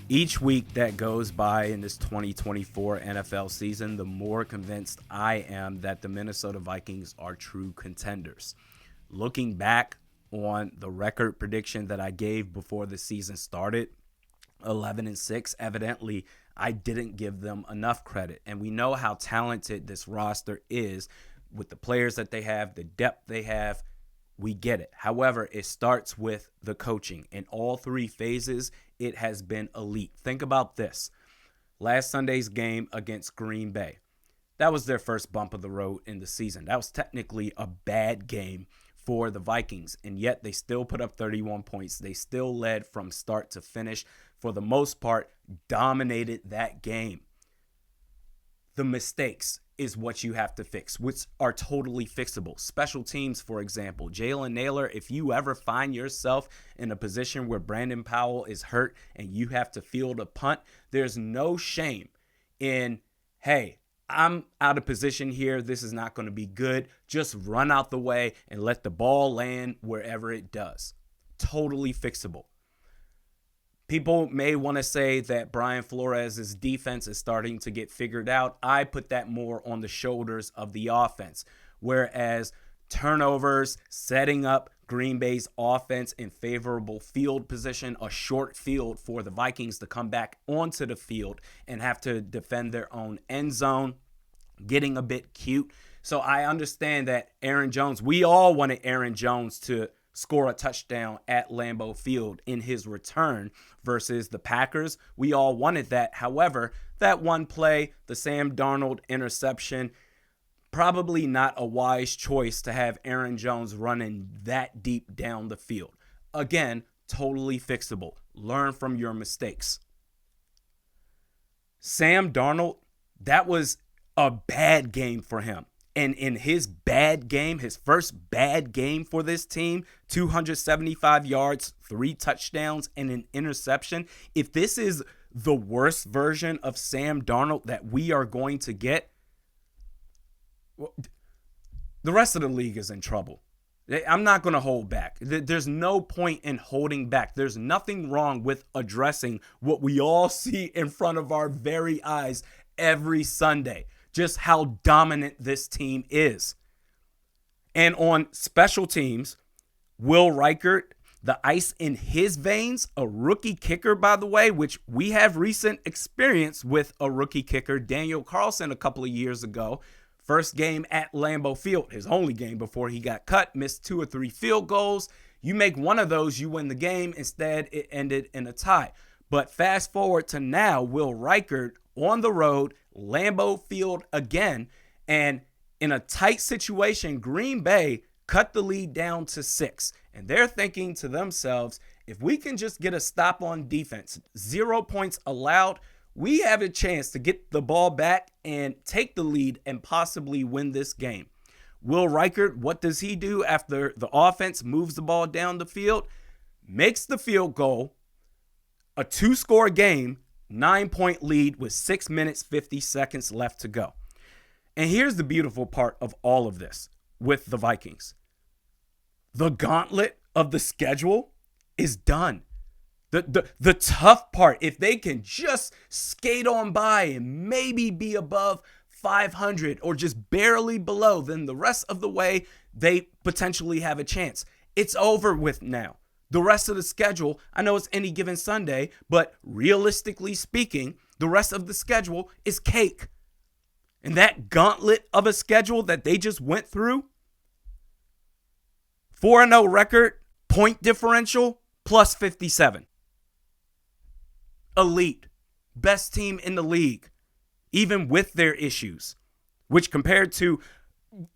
Each week that goes by in this 2024 NFL season, the more convinced I am that the Minnesota Vikings are true contenders. Looking back on the record prediction that I gave before the season started, 11-6, evidently I didn't give them enough credit. And we know how talented this roster is with the players that they have, the depth they have. We get it. However, it starts with the coaching. In all three phases, it has been elite. Think about this. Last Sunday's game against Green Bay. That was their first bump of the road in the season. That was technically a bad game for the Vikings, and yet they still put up 31 points. They still led from start to finish. For the most part, dominated that game. The mistakes is what you have to fix, which are totally fixable. Special teams, for example. Jalen Naylor, if you ever find yourself in a position where Brandon Powell is hurt and you have to field a punt, there's no shame in, hey, I'm out of position here. This is not going to be good. Just run out the way and let the ball land wherever it does. Totally fixable. People may want to say that Brian Flores' defense is starting to get figured out. I put that more on the shoulders of the offense. Whereas turnovers, setting up Green Bay's offense in favorable field position, a short field for the Vikings to come back onto the field and have to defend their own end zone, getting a bit cute. So I understand that Aaron Jones, we all wanted Aaron Jones to score a touchdown at Lambeau Field in his return versus the Packers. We all wanted that. However, that one play, the Sam Darnold interception, probably not a wise choice to have Aaron Jones running that deep down the field. Again, totally fixable. Learn from your mistakes. Sam Darnold, that was a bad game for him. And in his bad game, his first bad game for this team, 275 yards, 3 touchdowns, and an interception. If this is the worst version of Sam Darnold that we are going to get, the rest of the league is in trouble. I'm not going to hold back. There's no point in holding back. There's nothing wrong with addressing what we all see in front of our very eyes every Sunday. Just how dominant this team is. And on special teams, Will Reichert, the ice in his veins, a rookie kicker, by the way, which we have recent experience with a rookie kicker, Daniel Carlson, a couple of years ago. First game at Lambeau Field, his only game before he got cut, missed 2 or 3 field goals. You make one of those, you win the game. Instead, it ended in a tie. But fast forward to now, Will Reichert on the road, Lambeau Field again, and in a tight situation, Green Bay cut the lead down to 6. And they're thinking to themselves, if we can just get a stop on defense, 0 points allowed, we have a chance to get the ball back and take the lead and possibly win this game. Will Reichert, what does he do after the offense moves the ball down the field? Makes the field goal, a 2-score game, 9-point lead with 6 minutes, 50 seconds left to go. And here's the beautiful part of all of this with the Vikings. The gauntlet of the schedule is done. The tough part, if they can just skate on by and maybe be above 500 or just barely below, then the rest of the way they potentially have a chance. It's over with now. The rest of the schedule, I know it's any given Sunday, but realistically speaking, the rest of the schedule is cake. And that gauntlet of a schedule that they just went through, 4-0 record, point differential, plus 57. Elite. Best team in the league, even with their issues, which compared to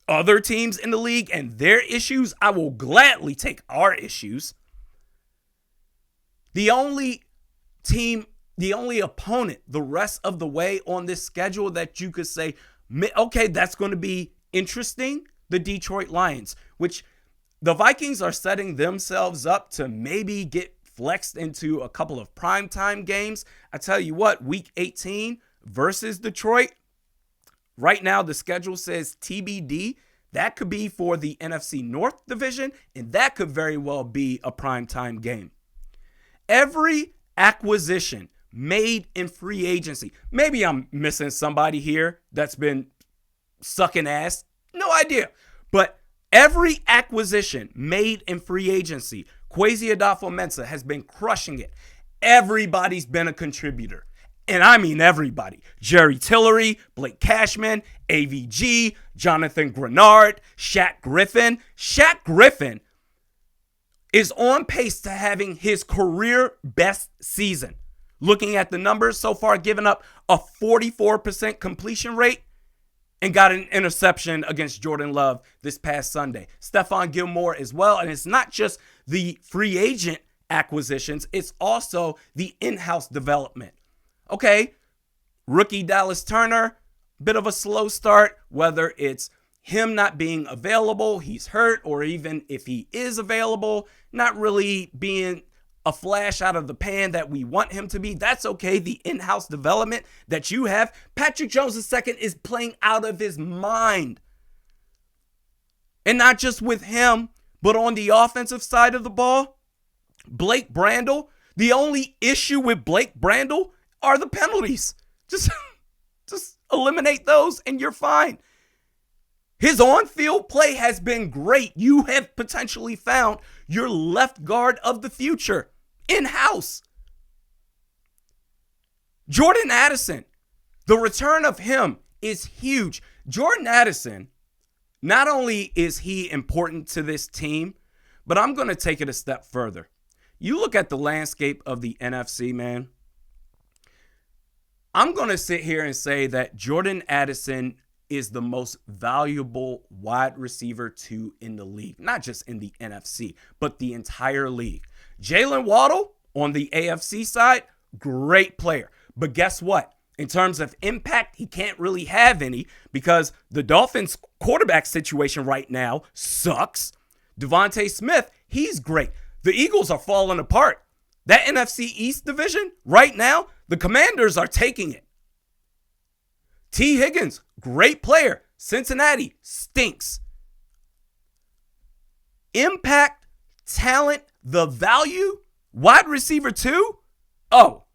other teams in the league and their issues, I will gladly take our issues. The only team, the only opponent the rest of the way on this schedule that you could say, okay, that's going to be interesting, the Detroit Lions, which the Vikings are setting themselves up to maybe get flexed into a couple of primetime games. I tell you what, week 18 versus Detroit, right now the schedule says TBD. That could be for the NFC North division, and that could very well be a primetime game. Every acquisition made in free agency. Maybe I'm missing somebody here that's been sucking ass. No idea. But every acquisition made in free agency, Kwesi Adolfo-Mensah has been crushing it. Everybody's been a contributor. And I mean everybody. Jerry Tillery, Blake Cashman, AVG, Jonathan Grenard, Shaq Griffin. Shaq Griffin is on pace to having his career best season. Looking at the numbers so far, giving up a 44% completion rate and got an interception against Jordan Love this past Sunday. Stephon Gilmore as well. And it's not just the free agent acquisitions, it's also the in-house development. Okay, rookie Dallas Turner, bit of a slow start, whether it's him not being available, he's hurt, or even if he is available, not really being a flash out of the pan that we want him to be. That's okay. The in-house development that you have. Patrick Jones II is playing out of his mind. And not just with him, but on the offensive side of the ball, Blake Brandel. The only issue with Blake Brandel are the penalties. Just eliminate those and you're fine. His on-field play has been great. You have potentially found your left guard of the future in-house. Jordan Addison, the return of him is huge. Jordan Addison, not only is he important to this team, but I'm going to take it a step further. You look at the landscape of the NFC, man. I'm going to sit here and say that Jordan Addison is the most valuable wide receiver two in the league. Not just in the NFC, but the entire league. Jalen Waddle on the AFC side, great player. But guess what? In terms of impact, he can't really have any because the Dolphins quarterback situation right now sucks. Devontae Smith, he's great. The Eagles are falling apart. That NFC East division right now, the Commanders are taking it. T. Higgins, great player. Cincinnati stinks. Impact, talent, the value, wide receiver two. Oh,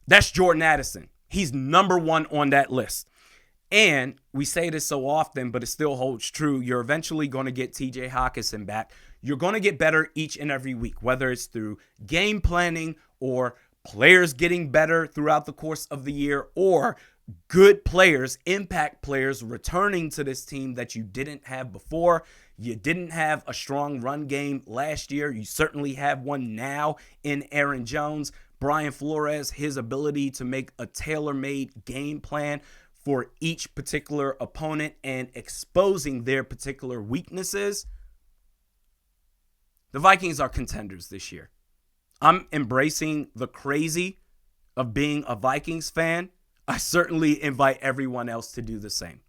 that's Jordan Addison. He's number one on that list. And we say this so often, but it still holds true. You're eventually going to get TJ Hawkinson back. You're going to get better each and every week, whether it's through game planning or players getting better throughout the course of the year or good players, impact players returning to this team that you didn't have before. You didn't have a strong run game last year. You certainly have one now in Aaron Jones. Brian Flores, his ability to make a tailor-made game plan for each particular opponent and exposing their particular weaknesses. The Vikings are contenders this year. I'm embracing the crazy of being a Vikings fan. I certainly invite everyone else to do the same.